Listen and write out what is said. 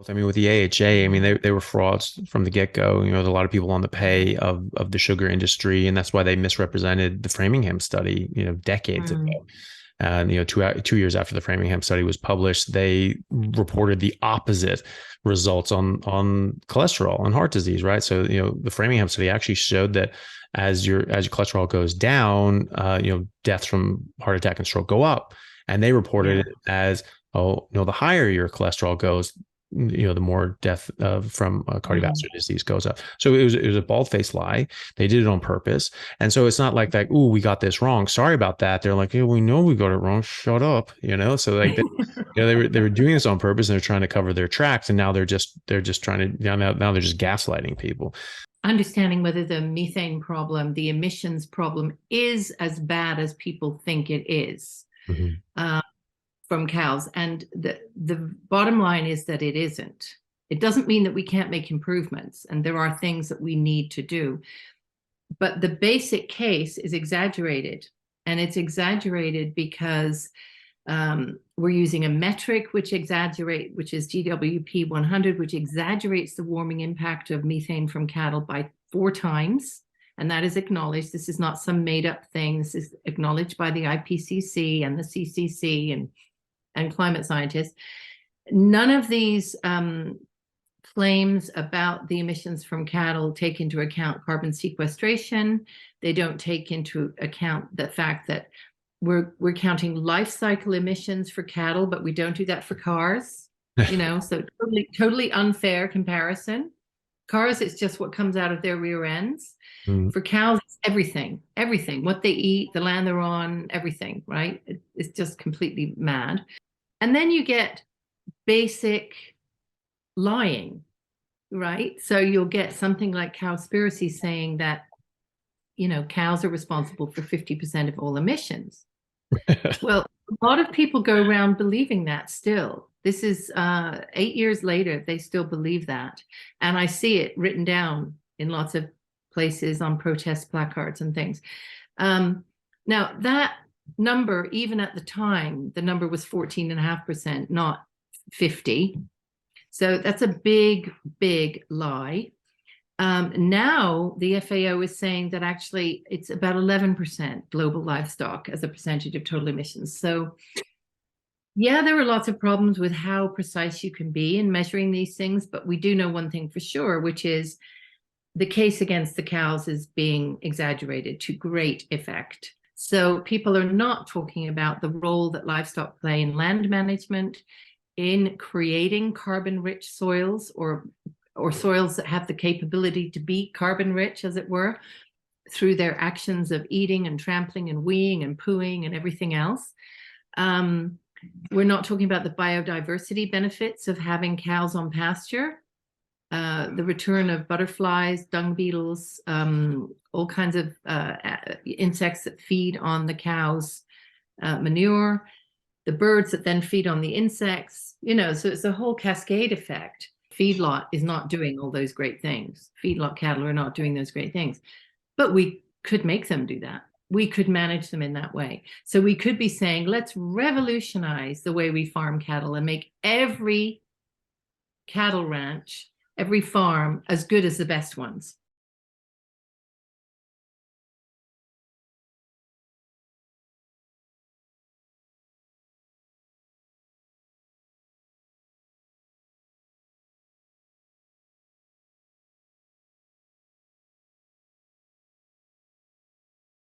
I mean, with the AHA, I mean, they were frauds from the get-go. There's a lot of people on the pay of the sugar industry, and that's why they misrepresented the Framingham study, decades ago. Mm, And 2 years after the Framingham study was published, they reported the opposite results on cholesterol and heart disease, right? So the Framingham study actually showed that as your cholesterol goes down, deaths from heart attack and stroke go up, and they reported yeah. it as, oh no, the higher your cholesterol goes, the more death from Mm. cardiovascular disease goes up. So it was a bald faced lie. They did it on purpose, and so it's not like that. Oh, we got this wrong. Sorry about that. They're like, yeah, we know we got it wrong. Shut up. So like they were doing this on purpose, and they're trying to cover their tracks. And now they're just trying to now they're just gaslighting people. Understanding whether the methane problem, the emissions problem, is as bad as people think it is. Mhm. From cows. And the bottom line is that it isn't. It doesn't mean that we can't make improvements, and there are things that we need to do. But the basic case is exaggerated. And it's exaggerated because we're using a metric which is GWP 100, which exaggerates the warming impact of methane from cattle by 4 times. And that is acknowledged. This is not some made up thing. This is acknowledged by the IPCC and the CCC and climate scientists. None of these claims about the emissions from cattle take into account carbon sequestration. They don't take into account the fact that we're counting life cycle emissions for cattle, but we don't do that for cars. So totally unfair comparison. Cars, it's just what comes out of their rear ends. Mm. For cows, it's everything, what they eat, the land they're on, everything, right? It's just completely mad. And then you get basic lying, right? So you'll get something like Cowspiracy saying that, cows are responsible for 50% of all emissions. Well, a lot of people go around believing that still. This is 8 years later, they still believe that. And I see it written down in lots of places on protest placards and things. Now, that number, even at the time, the number was 14.5%, not 50. So that's a big, big lie. Now the FAO is saying that actually it's about 11% global livestock as a percentage of total emissions. So yeah, there are lots of problems with how precise you can be in measuring these things, but we do know one thing for sure, which is the case against the cows is being exaggerated to great effect. So people are not talking about the role that livestock play in land management, in creating carbon-rich soils or soils that have the capability to be carbon-rich, as it were, through their actions of eating and trampling and weeing and pooing and everything else. We're not talking about the biodiversity benefits of having cows on pasture, the return of butterflies, dung beetles, all kinds of insects that feed on the cows' manure, the birds that then feed on the insects, so it's a whole cascade effect. Feedlot is not doing all those great things. Feedlot cattle are not doing those great things, but we could make them do that. We could manage them in that way. So we could be saying, let's revolutionize the way we farm cattle and make every cattle ranch, every farm as good as the best ones.